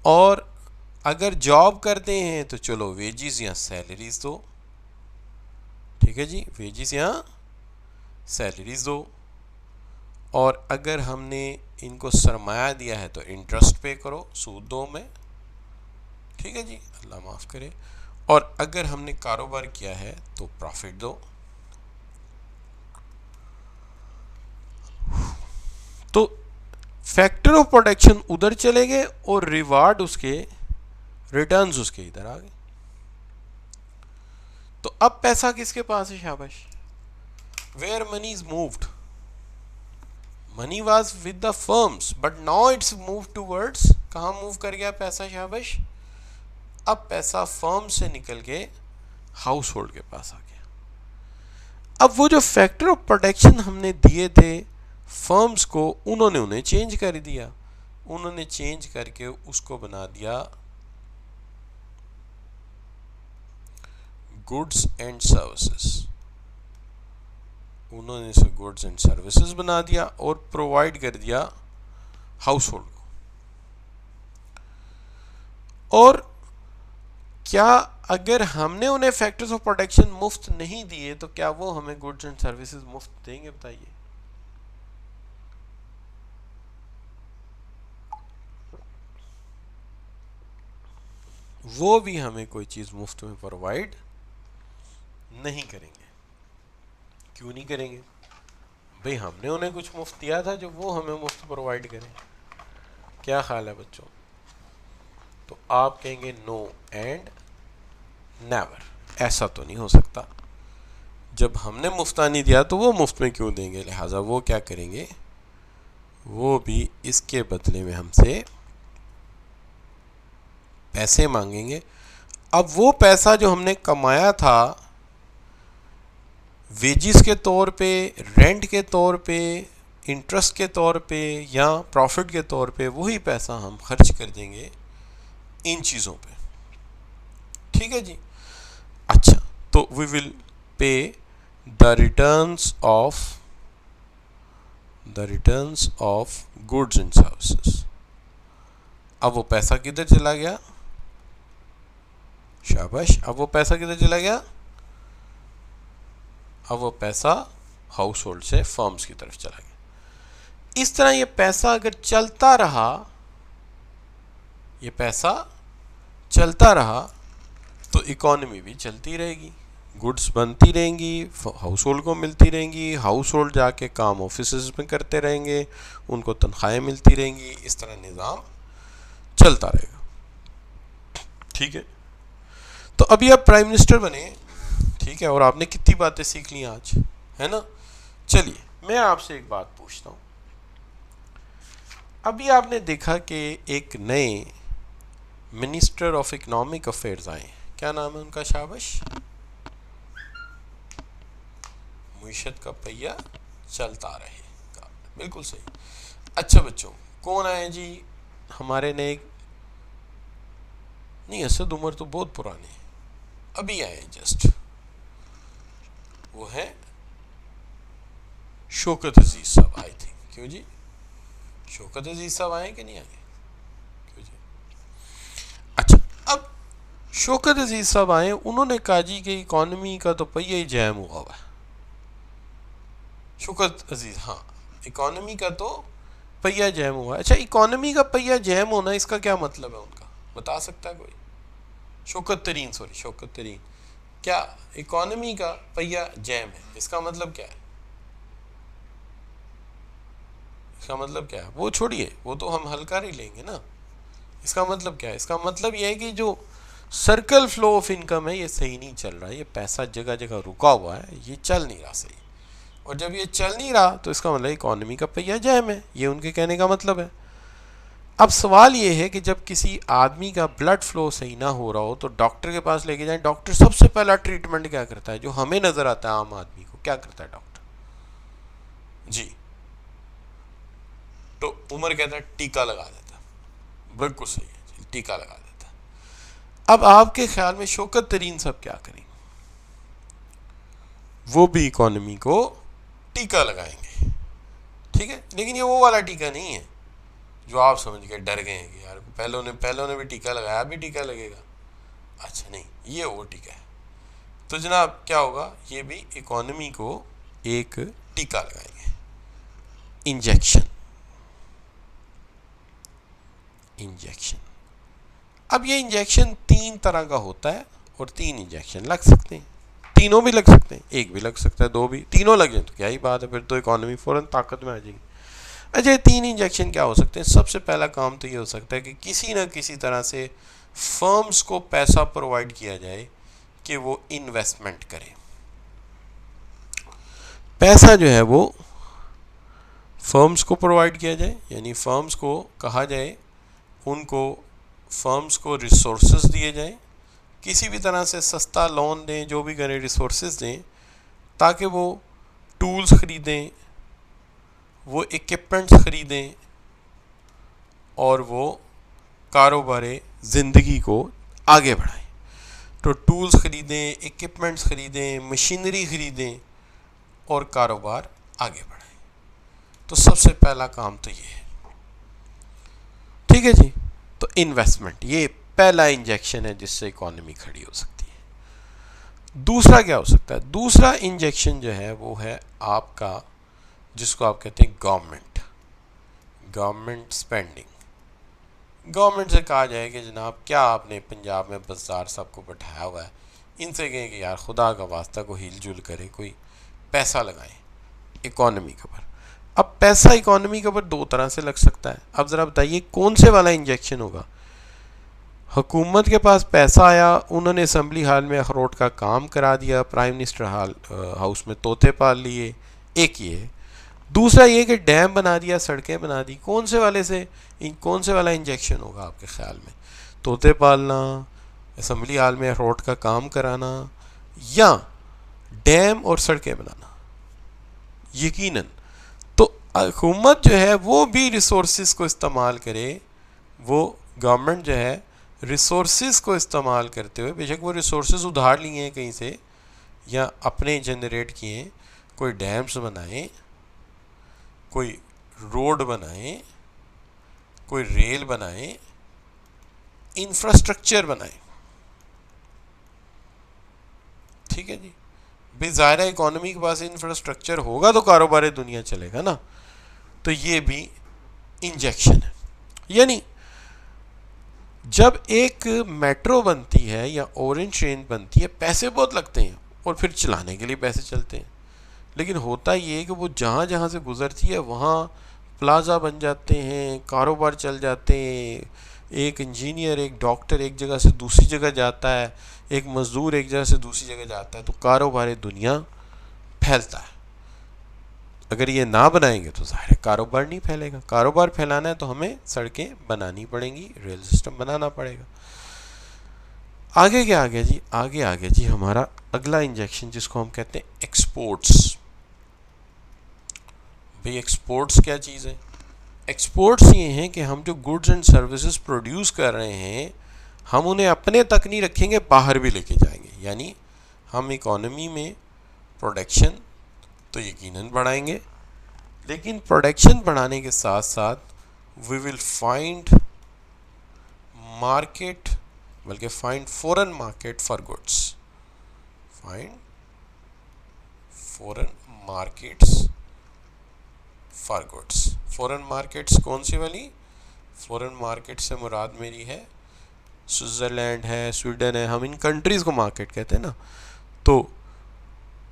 और अगर जॉब करते हैं तो चलो वेजिस या सैलरीज दो। ठीक है जी, वेजिस या सैलरीज दो। और अगर हमने इनको सरमाया दिया है तो इंटरेस्ट पे करो, सूद दो में। ठीक है जी, अल्लाह माफ़ करे। और अगर हमने कारोबार किया है तो प्रॉफिट दो। तो फैक्टर ऑफ प्रोडक्शन उधर चले गए और रिवार्ड उसके, रिटर्न्स उसके इधर आ गए। तो अब पैसा किसके पास है? शाबाश, where money is moved, money was with the firms but now it's move towards, कहाँ मूव कर गया पैसा? शाबाश, अब पैसा फर्म से निकल के हाउस होल्ड के पास आ गया। अब वो जो फैक्टर ऑफ प्रोडक्शन हमने दिए थे फर्म्स को, उन्होंने उन्हें चेंज कर दिया। उन्होंने चेंज करके उसको बना दिया गुड्स एंड सर्विसेज। उन्होंने इसे गुड्स एंड सर्विसेज बना दिया और प्रोवाइड कर दिया हाउस होल्ड को। और क्या अगर हमने उन्हें फैक्टर्स ऑफ प्रोडक्शन मुफ्त नहीं दिए तो क्या वो हमें गुड्स एंड सर्विसेज मुफ्त देंगे? बताइए। वो भी हमें कोई चीज़ मुफ्त में प्रोवाइड नहीं करेंगे। क्यों नहीं करेंगे भाई? हमने उन्हें कुछ मुफ्त दिया था जो वो हमें मुफ्त प्रोवाइड करें। क्या ख्याल है बच्चों? तो आप कहेंगे नो एंड नेवर, ऐसा तो नहीं हो सकता। जब हमने मुफ्ता नहीं दिया तो वो मुफ्त में क्यों देंगे? लिहाजा वो क्या करेंगे, वो भी इसके बदले में हमसे पैसे मांगेंगे। अब वो पैसा जो हमने कमाया था वेजिस के तौर पे, रेंट के तौर पे, इंटरेस्ट के तौर पे या प्रॉफिट के तौर पे, वही पैसा हम खर्च कर देंगे इन चीज़ों पे। ठीक है जी। अच्छा, तो we will pay the returns of goods and services. अब वो पैसा किधर चला गया? शाबाश, अब वो पैसा किधर चला गया? अब वो पैसा हाउस होल्ड से फर्म्स की तरफ चला गया। इस तरह ये पैसा अगर चलता रहा, ये पैसा चलता रहा तो इकोनॉमी भी चलती रहेगी, गुड्स बनती रहेंगी, हाउस होल्ड को मिलती रहेंगी, हाउस होल्ड जाके काम ऑफिसेज में करते रहेंगे, उनको तनख्वाहें मिलती रहेंगी, इस तरह निज़ाम चलता रहेगा। ठीक है, तो अभी आप प्राइम मिनिस्टर बने, ठीक है, और आपने कितनी बातें सीख ली आज, है ना। चलिए मैं आपसे एक बात पूछता हूँ। अभी आपने देखा कि एक नए मिनिस्टर ऑफ इकोनॉमिक अफेयर्स आए, क्या नाम है उनका? शाबाश, मुईशत का पहिया चलता रहेगा, बिल्कुल सही। अच्छा बच्चों, कौन आए जी हमारे नए? नहीं, असद उमर तो बहुत पुराने हैं, अभी आए जस्ट, वो है शौकत अजीज साहब, आई थिंक। क्यों जी, शौकत अजीज साहब आए कि नहीं आए? क्यों जी? अच्छा, अब शौकत अजीज साहब आए, उन्होंने कहा जी कि इकोनॉमी का तो पहिया ही जैम हुआ हुआ है। शौकत अजीज, हाँ, इकोनॉमी का तो पहिया जैम हुआ है। अच्छा, इकोनॉमी का पहिया जैम होना, इसका क्या मतलब है उनका, बता सकता है कोई? शौकत तरीन, सॉरी शौकत तरीन, क्या इकोनॉमी का पहिया जैम है, इसका मतलब क्या है? इसका मतलब क्या है वो छोड़िए, वो तो हम हल कर ही लेंगे ना। इसका मतलब क्या है? इसका मतलब यह है कि जो सर्कल फ्लो ऑफ इनकम है ये सही नहीं चल रहा है, ये पैसा जगह जगह रुका हुआ है, ये चल नहीं रहा सही। और जब ये चल नहीं रहा तो इसका मतलब इकोनॉमी का पहिया जैम है, ये उनके कहने का मतलब है। अब सवाल ये है कि जब किसी आदमी का ब्लड फ्लो सही ना हो रहा हो तो डॉक्टर के पास लेके जाएं, डॉक्टर सबसे पहला ट्रीटमेंट क्या करता है, जो हमें नजर आता है आम आदमी को, क्या करता है डॉक्टर जी? तो उमर कहता है टीका लगा देता, बिल्कुल सही है, टीका लगा देता। अब आपके ख्याल में शौकत तरीन साहब क्या करेंगे? वो भी इकोनॉमी को टीका लगाएंगे, ठीक है, लेकिन ये वो वाला टीका नहीं है जो आप समझ के डर गए हैं कि यार पहलों ने भी टीका लगाया, अभी टीका लगेगा। अच्छा नहीं, ये वो टीका है। तो जनाब क्या होगा, ये भी इकोनॉमी को एक टीका लगाएंगे, इंजेक्शन। अब ये इंजेक्शन 3 तरह का होता है और 3 इंजेक्शन लग सकते हैं, तीनों भी लग सकते हैं, एक भी लग सकता है, दो भी, तीनों लग जाए तो क्या ही बात है, फिर तो इकोनॉमी फौरन ताकत में आ जाएगी। अच्छा, ये 3 इंजेक्शन क्या हो सकते हैं? सबसे पहला काम तो ये हो सकता है कि किसी न किसी तरह से फर्म्स को पैसा प्रोवाइड किया जाए कि वो इन्वेस्टमेंट करें। पैसा जो है वो फर्म्स को प्रोवाइड किया जाए, यानी फर्म्स को कहा जाए, उनको फर्म्स को रिसोर्सेज दिए जाएं, किसी भी तरह से सस्ता लोन दें, जो भी करें रिसोर्सेज दें, ताकि वो टूल्स ख़रीदें, वो इक्विपमेंट्स ख़रीदें और वो कारोबारी ज़िंदगी को आगे बढ़ाएं। तो टूल्स ख़रीदें, इक्विपमेंट्स ख़रीदें, मशीनरी ख़रीदें और कारोबार आगे बढ़ाएं। तो सबसे पहला काम तो ये है, ठीक है जी। तो इन्वेस्टमेंट, ये पहला इंजेक्शन है जिससे इकोनॉमी खड़ी हो सकती है। दूसरा क्या हो सकता है? दूसरा इंजेक्शन जो है वो है आपका, जिसको आप कहते हैं गवर्नमेंट स्पेंडिंग। गवर्नमेंट से कहा जाए कि जनाब क्या आपने पंजाब में बज़ार साहब को बैठाया हुआ है, इनसे कहें कि यार खुदा का वास्ता को हिल जुल करें, कोई पैसा लगाएं इकोनॉमी के ऊपर। अब पैसा इकोनॉमी के ऊपर 2 तरह से लग सकता है। अब ज़रा बताइए कौन से वाला इंजेक्शन होगा? हुकूमत के पास पैसा आया, उन्होंने असम्बली हाल में अखरोट का काम करा दिया, प्राइम मिनिस्टर हाउस में तोते पाल लिए, एक ये। दूसरा ये कि डैम बना दिया, सड़कें बना दी। कौन से वाला इंजेक्शन होगा आपके ख्याल में? तोते पालना, असम्बली हाल में अखरोट का काम कराना, या डैम और सड़कें बनाना? यकीनन तो हुकूमत जो है वो भी रिसोर्सेज को इस्तेमाल करे, वो गवर्नमेंट जो है रिसोर्सेज को इस्तेमाल करते हुए, बेशक वो रिसोर्सेज उधार लिए हैं कहीं से या अपने जनरेट किए, कोई डैम्स बनाए, कोई रोड बनाए, कोई रेल बनाए, इंफ्रास्ट्रक्चर बनाएं। ठीक है जी, भाई ज़ाहिर है इकोनॉमी के पास इंफ्रास्ट्रक्चर होगा तो कारोबार दुनिया चलेगा ना। तो ये भी इंजेक्शन है। यानी जब एक मेट्रो बनती है या ऑरेंज ट्रेन बनती है, पैसे बहुत लगते हैं और फिर चलाने के लिए पैसे चलते हैं, लेकिन होता ये है कि वो जहाँ जहाँ से गुजरती है वहाँ प्लाजा बन जाते हैं, कारोबार चल जाते हैं। एक इंजीनियर, एक डॉक्टर एक जगह से दूसरी जगह जाता है, एक मज़दूर एक जगह से दूसरी जगह जाता है, तो कारोबार दुनिया फैलता है। अगर ये ना बनाएंगे तो ज़ाहिर है कारोबार नहीं फैलेगा। कारोबार फैलाना है तो हमें सड़कें बनानी पड़ेंगी, रेल सिस्टम बनाना पड़ेगा। आगे क्या आ गया जी? आगे आ गया जी हमारा अगला इंजेक्शन, जिसको हम कहते हैं एक्सपोर्ट्स। भाई एक्सपोर्ट्स क्या चीज़ है? एक्सपोर्ट्स ये हैं कि हम जो गुड्स एंड सर्विसेज प्रोड्यूस कर रहे हैं, हम उन्हें अपने तक नहीं रखेंगे, बाहर भी लेके जाएंगे। यानी हम इकोनॉमी में प्रोडक्शन तो यकीनन बढ़ाएंगे, लेकिन प्रोडक्शन बढ़ाने के साथ साथ वी विल फाइंड मार्केट, बल्कि find foreign market for goods, find foreign markets for goods. Foreign markets कौन सी वाली? फॉरेन मार्केट से मुराद मेरी है स्विट्ज़रलैंड है, स्वीडन है, हम इन कंट्रीज़ को मार्केट कहते हैं ना। तो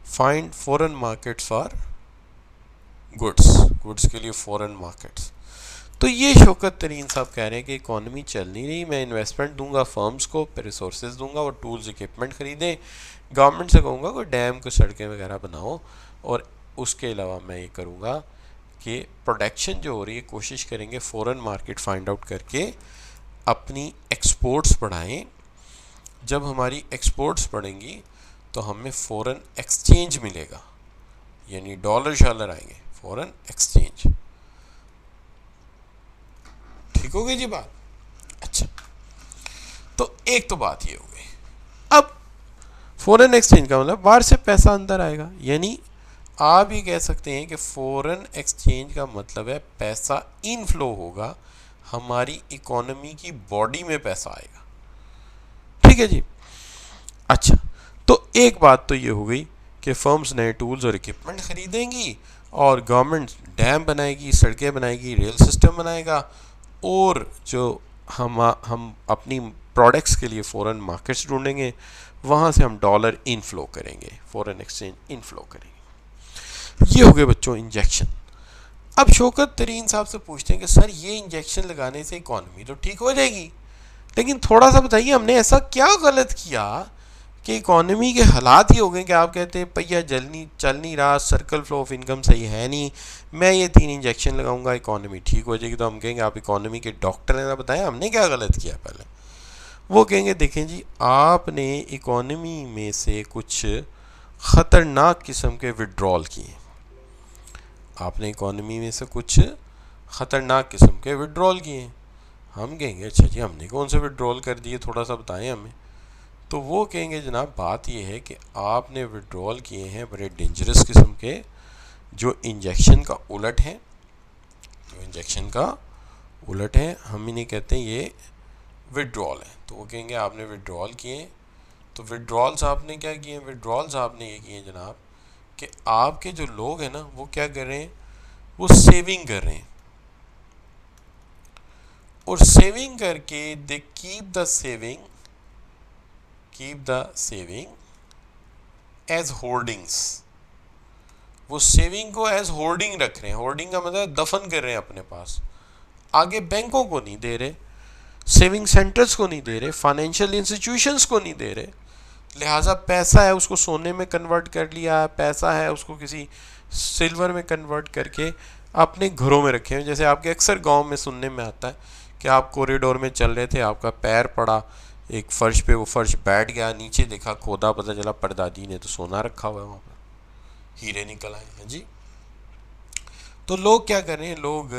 find foreign markets for goods, goods के लिए फॉरेन मार्केट्स। तो ये शौकत तरीन साहब कह रहे हैं कि इकॉनमी चल नहीं रही, मैं इन्वेस्टमेंट दूंगा फर्म्स को, रिसोर्सेज दूंगा, वो टूल्स इक्विपमेंट खरीदें, गवर्नमेंट से कहूँगा कोई डैम को सड़कें वगैरह बनाओ, और उसके अलावा मैं ये करूँगा कि प्रोडक्शन जो हो रही है कोशिश करेंगे फॉरेन मार्केट फाइंड आउट करके अपनी एक्सपोर्ट्स बढ़ाएं। जब हमारी एक्सपोर्ट्स बढ़ेंगी तो हमें फ़ॉरेन एक्सचेंज मिलेगा, यानी डॉलर शालर आएंगे, फॉरेन एक्सचेंज। ठीक हो गई जी बात? अच्छा, तो एक तो बात ये हो गई। अब फॉरेन एक्सचेंज का मतलब बाहर से पैसा अंदर आएगा, यानी आप ये कह सकते हैं कि फॉरेन एक्सचेंज का मतलब है पैसा इनफ्लो होगा, हमारी इकोनॉमी की बॉडी में पैसा आएगा। ठीक है जी। अच्छा, तो एक बात तो ये हो गई कि फर्म्स नए टूल्स और इक्विपमेंट खरीदेंगी और गवर्नमेंट डैम बनाएगी, सड़कें बनाएगी, रेल सिस्टम बनाएगा, और जो हम अपनी प्रोडक्ट्स के लिए फ़ॉरेन मार्केट्स ढूंढेंगे, वहाँ से हम डॉलर इनफ्लो करेंगे, फॉरेन एक्सचेंज इनफ्लो करेंगे। ये हो गए बच्चों इंजेक्शन। अब शौकत तरीन साहब से पूछते हैं कि सर ये इंजेक्शन लगाने से इकॉनमी तो ठीक हो जाएगी, लेकिन थोड़ा सा बताइए हमने ऐसा क्या गलत किया कि इकॉनमी के हालात ही हो गए कि आप कहते हैं पहिया चल नहीं रहा, सर्कल फ्लो ऑफ इनकम सही है नहीं, मैं ये 3 इंजेक्शन लगाऊंगा इकॉनमी ठीक हो जाएगी। तो हम कहेंगे आप इकॉनमी के डॉक्टर हैं ना, बताएं हमने क्या गलत किया पहले। वो कहेंगे देखें जी, आपने इकॉनमी में से कुछ ख़तरनाक किस्म के विड्रॉल किए, आपने इकॉनमी में से कुछ ख़तरनाक किस्म के विड्रॉल किए। हम कहेंगे अच्छा जी हमने कौन से विड्रॉल कर दिए, थोड़ा सा बताएं हमें। तो वो कहेंगे जनाब बात ये है कि आपने विड्रॉल किए हैं बड़े डेंजरस किस्म के, जो इंजेक्शन का उलट है, जो इंजेक्शन का उलट है, हम इन्हें कहते हैं ये विड्रॉल है। तो वो कहेंगे आपने विड्रॉल किए। तो विड्रॉल्स आपने क्या किए? विड्रॉल्स आपने ये किए जनाब कि आपके जो लोग हैं ना वो क्या कर रहे हैं, वो सेविंग कर रहे हैं, और सेविंग करके they keep the saving as holdings. वो सेविंग को एज होल्डिंग रख रहे हैं। होल्डिंग का मतलब दफन कर रहे हैं अपने पास, आगे बैंकों को नहीं दे रहे, सेविंग सेंटर्स को नहीं दे रहे, फाइनेंशियल इंस्टीट्यूशंस को नहीं दे रहे। लिहाजा पैसा है उसको सोने में कन्वर्ट कर लिया, पैसा है उसको किसी सिल्वर में कन्वर्ट करके अपने घरों में रखे हैं। जैसे आपके अक्सर गांव में सुनने में आता है कि आप कॉरिडोर में चल रहे थे, आपका पैर पड़ा एक फर्श पे, वो फर्श बैठ गया, नीचे देखा खोदा, पता चला परदादी ने तो सोना रखा हुआ है वहाँ पर, हीरे निकल आए हैं जी। तो लोग क्या कर रहे हैं, लोग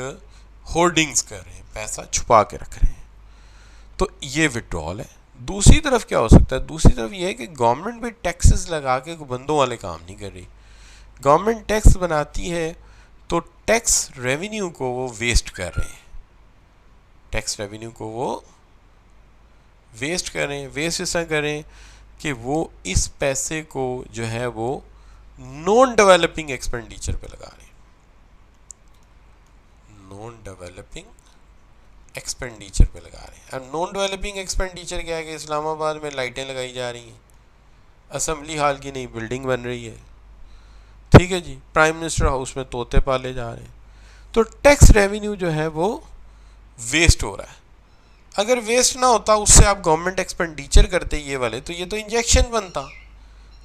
होल्डिंग्स कर रहे हैं, पैसा छुपा के रख रहे हैं। तो ये विड्रॉल है। दूसरी तरफ क्या हो सकता है? दूसरी तरफ ये है कि गवर्नमेंट भी टैक्सेस लगा के बंदों वाले काम नहीं कर रही। गवर्नमेंट टैक्स बनाती है तो टैक्स रेवेन्यू को वो वेस्ट कर रहे हैं, टैक्स रेवेन्यू को वो वेस्ट करें, वेस्ट इस तरह करें कि वो इस पैसे को जो है वो नॉन डेवलपिंग एक्सपेंडिचर पे लगा रहे हैं। नॉन डेवलपिंग एक्सपेंडिचर पे लगा रहे हैं। अब नॉन डेवलपिंग एक्सपेंडिचर क्या है कि इस्लामाबाद में लाइटें लगाई जा रही हैं, असेंबली हॉल की नई बिल्डिंग बन रही है, ठीक है जी, प्राइम मिनिस्टर हाउस में तोते पाले जा रहे हैं, तो टैक्स रेवेन्यू जो है वो वेस्ट हो रहा है। अगर वेस्ट ना होता, उससे आप गवर्नमेंट एक्सपेंडिचर करते ये वाले, तो ये तो इंजेक्शन बनता।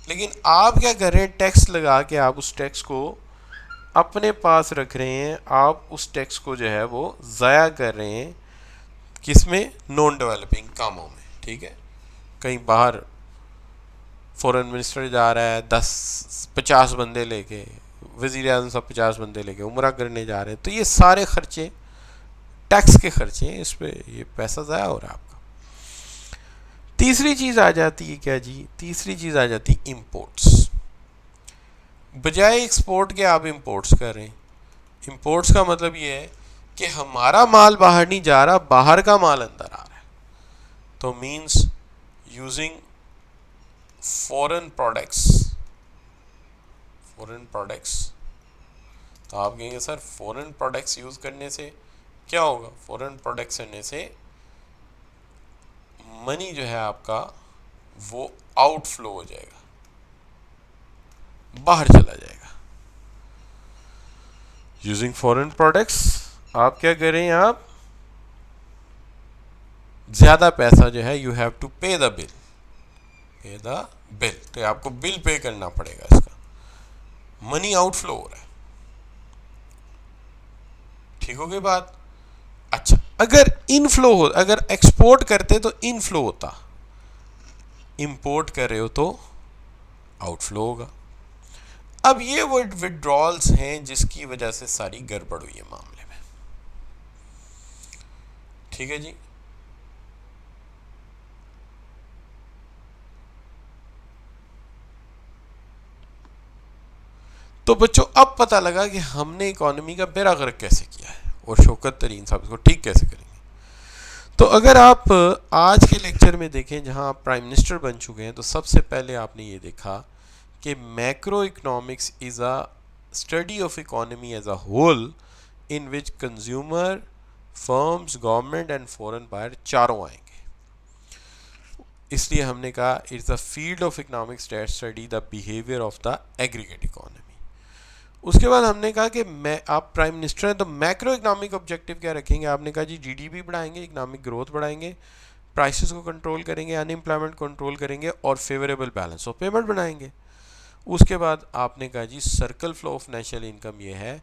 लेकिन आप क्या कर रहे हैं, टैक्स लगा के आप उस टैक्स को अपने पास रख रहे हैं, आप उस टैक्स को जो है वो ज़ाया कर रहे हैं किसमें, नॉन डेवलपिंग कामों में, ठीक है। कहीं बाहर फॉरेन मिनिस्टर जा रहा है 10-50 बंदे लेके, वज़ीर आज़म साहब 50 बंदे लेके उम्रा करने जा रहे हैं, तो ये सारे खर्चे टैक्स के खर्चे हैं, इस पे ये पैसा ज़ाया हो रहा है आपका। तीसरी चीज़ आ जाती है क्या जी, तीसरी चीज़ आ जाती है इम्पोर्ट्स। बजाय एक्सपोर्ट के आप इम्पोर्ट्स कर रहे हैं। इम्पोर्ट्स का मतलब ये है कि हमारा माल बाहर नहीं जा रहा, बाहर का माल अंदर आ रहा है। तो means using foreign products, foreign products. तो आप कहेंगे सर फॉरेन प्रोडक्ट्स यूज़ करने से क्या होगा, फॉरेन प्रोडक्ट्स करने से मनी जो है आपका वो आउटफ्लो हो जाएगा, बाहर चला जाएगा। यूजिंग फॉरेन प्रोडक्ट्स आप क्या करें, आप ज़्यादा पैसा जो है, यू हैव टू पे द बिल, पे द बिल, तो आपको बिल पे करना पड़ेगा, इसका मनी आउटफ्लो हो रहा है। ठीक हो गई बात। अच्छा, अगर इनफ्लो हो, अगर एक्सपोर्ट करते तो इनफ्लो होता, इंपोर्ट कर रहे हो तो आउटफ्लो होगा। अब ये वो विड्रॉल्स हैं जिसकी वजह से सारी गड़बड़ हुई है मामले में, ठीक है जी। तो बच्चों अब पता लगा कि हमने इकोनॉमी का बेड़ा गर्क कैसे किया है और शौकत तरीन साहब इसको ठीक कैसे करेंगे। तो अगर आप आज के लेक्चर में देखें जहां आप प्राइम मिनिस्टर बन चुके हैं, तो सबसे पहले आपने ये देखा कि macro economics is a study of economy as a whole in which consumer, firms, government and foreign buyer चारों आएंगे। इसलिए हमने कहा it's a field of economics that study the behaviour of the aggregate economy. उसके बाद हमने कहा कि मैं आप प्राइम मिनिस्टर हैं तो मैक्रो इकोनॉमिक ऑब्जेक्टिव क्या रखेंगे, आपने कहा जी जीडीपी बढ़ाएंगे, इकोनॉमिक ग्रोथ बढ़ाएंगे, प्राइसेस को कंट्रोल करेंगे, अनएम्प्लॉयमेंट कंट्रोल करेंगे और फेवरेबल बैलेंस ऑफ पेमेंट बनाएंगे। उसके बाद आपने कहा जी circle flow of national income ये है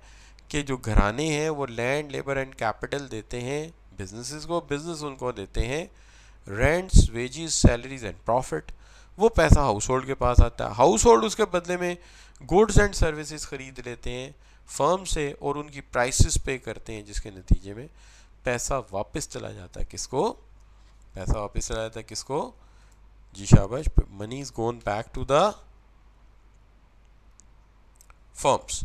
कि जो घराने हैं वो लैंड, लेबर एंड कैपिटल देते हैं बिजनेसेस को, बिजनेस उनको देते हैं rents, wages, salaries and profit. वो पैसा हाउस होल्ड के पास आता है, हाउस होल्ड उसके बदले में गुड्स एंड सर्विसेज खरीद लेते हैं फर्म से और उनकी प्राइसेस पे करते हैं, जिसके नतीजे में पैसा वापस चला जाता है किसको, पैसा वापस चला जाता है किसको जी, शाबाश, money is gone back to the firms.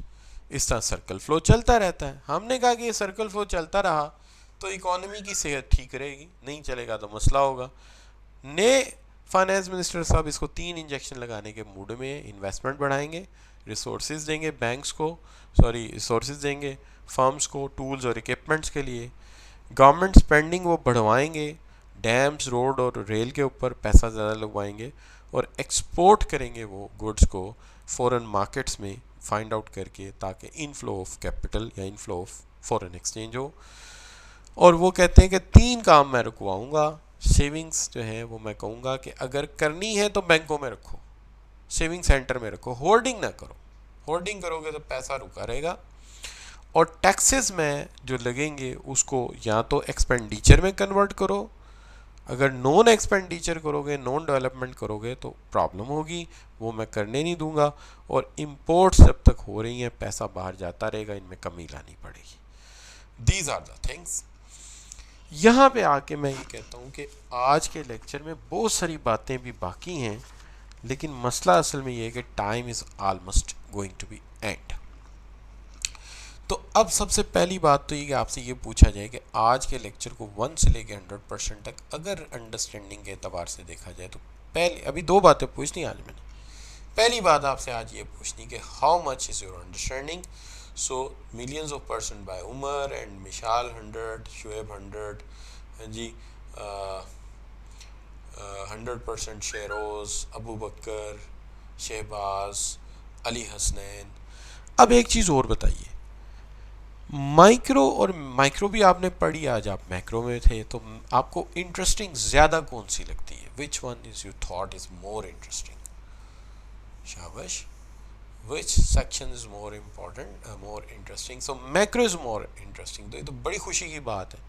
इस तरह सर्कल फ्लो चलता रहता है। हमने कहा कि ये सर्कल फ्लो चलता रहा तो इकोनॉमी की सेहत ठीक रहेगी, नहीं चलेगा तो मसला होगा। ने फाइनेंस मिनिस्टर साहब इसको 3 इंजेक्शन लगाने के मूड में, इन्वेस्टमेंट बढ़ाएंगे, रिसोर्सेज देंगे बैंक्स को, रिसोर्सेज देंगे फर्म्स को टूल्स और इक्विपमेंट्स के लिए, गवर्नमेंट स्पेंडिंग वो बढ़वाएंगे, डैम्स, रोड और रेल के ऊपर पैसा ज़्यादा लगवाएंगे और एक्सपोर्ट करेंगे वो गुड्स को फॉरेन मार्केट्स में फाइंड आउट करके, ताकि इनफ्लो ऑफ कैपिटल या इनफ्लो ऑफ फॉरेन एक्सचेंज हो। और वो कहते हैं कि 3 काम मैं रुकवाऊंगा। सेविंग्स जो है वो मैं कहूँगा कि अगर करनी है तो बैंकों में रखो, सेविंग सेंटर में रखो, होर्डिंग ना करो, होर्डिंग करोगे तो पैसा रुका रहेगा। और टैक्सेस में जो लगेंगे उसको या तो एक्सपेंडिचर में कन्वर्ट करो, अगर नॉन एक्सपेंडिचर करोगे, नॉन डेवलपमेंट करोगे तो प्रॉब्लम होगी, वो मैं करने नहीं दूंगा। और इम्पोर्ट्स जब तक हो रही हैं पैसा बाहर जाता रहेगा, इनमें कमी लानी पड़ेगी। These are the things. यहाँ पे आके मैं ये कहता हूँ कि आज के लेक्चर में बहुत सारी बातें भी बाकी हैं, लेकिन मसला असल में ये है कि time is almost going to be end. तो अब सबसे पहली बात तो ये कि आपसे ये पूछा जाए कि आज के लेक्चर को 1 से लेके 100% तक अगर अंडरस्टैंडिंग के एतबार से देखा जाए तो पहले अभी 2 बातें पूछनी आज मैंने। पहली बात आपसे आज ये पूछनी कि how much is your understanding. So millions of person by Umar and Mishal 100, Shoaib 100 जी, 100% शेरोज़, अबू बकर, शहबाज, अली हसनैन। अब एक चीज़ और बताइए, माइक्रो और माइक्रो भी आपने पढ़ी, आज आप मैक्रो में थे, तो आपको इंटरेस्टिंग ज़्यादा कौन सी लगती है? Which one is you thought is more interesting? शाबाश। Which section is more important, more interesting? So macro is more interesting. तो ये तो बड़ी खुशी की बात है,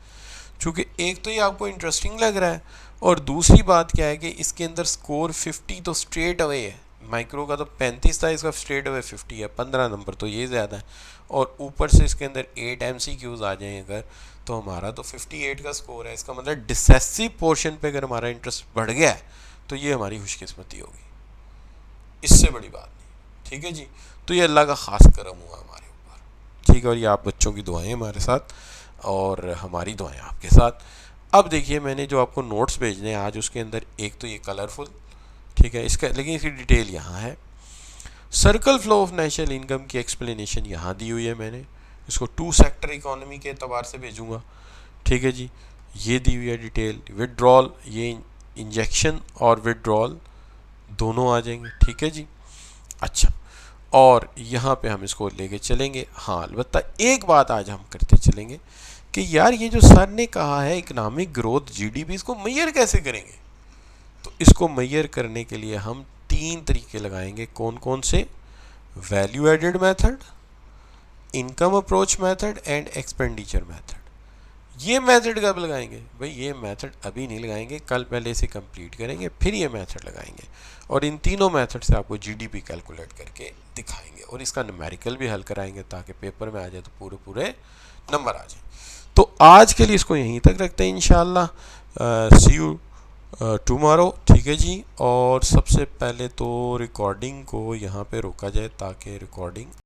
क्योंकि एक तो ये आपको इंटरेस्टिंग लग रहा है और दूसरी बात क्या है कि इसके अंदर स्कोर 50 तो स्ट्रेट अवे है। माइक्रो का तो 35 था, इसका स्ट्रेट अवे 50 है, 15 नंबर तो ये ज़्यादा है। और ऊपर से इसके अंदर 8 MCQs आ जाएँ अगर, तो हमारा तो 58 का स्कोर है। इसका मतलब डिसेसिव पोर्शन पे अगर हमारा इंटरेस्ट बढ़ गया है तो ये हमारी खुशकिस्मती होगी, इससे बड़ी बात नहीं। ठीक है जी, तो ये अल्लाह का ख़ास करम हुआ हमारे ऊपर। ठीक है, और ये आप बच्चों की दुआएं हमारे साथ और हमारी दुआएं आपके साथ। अब देखिए, मैंने जो आपको नोट्स भेजने हैं आज, उसके अंदर एक तो ये कलरफुल, ठीक है, इसका लेकिन इसकी डिटेल यहाँ है। Circle flow of national income की एक्सप्लेनेशन यहाँ दी हुई है, मैंने इसको 2 सेक्टर इकोनॉमी के एतबार से भेजूँगा। ठीक है जी, ये दी हुई है डिटेल। विड्रॉल, ये इंजेक्शन और विड्रॉल दोनों आ जाएंगे। ठीक है जी, अच्छा, और यहाँ पे हम इसको लेके चलेंगे। हाँ, अलबत्ता एक बात आज हम करते चलेंगे कि यार ये जो सर ने कहा है इकोनॉमिक ग्रोथ जीडीपी, इसको मेजर कैसे करेंगे? तो इसको मेजर करने के लिए हम 3 तरीके लगाएंगे। कौन कौन से? Value added method, income approach method and expenditure method. ये मेथड कब लगाएंगे भाई? ये मेथड अभी नहीं लगाएंगे, कल पहले से कंप्लीट करेंगे फिर ये मेथड लगाएंगे। और इन तीनों मेथड से आपको जीडीपी कैलकुलेट करके दिखाएंगे और इसका न्यूमेरिकल भी हल कराएंगे ताकि पेपर में आ जाए तो पूरे पूरे नंबर आ जाए। तो आज के लिए इसको यहीं तक रखते हैं इंशाल्लाह। सी यू टुमारो। ठीक है जी, और सबसे पहले तो रिकॉर्डिंग को यहाँ पे रोका जाए ताकि रिकॉर्डिंग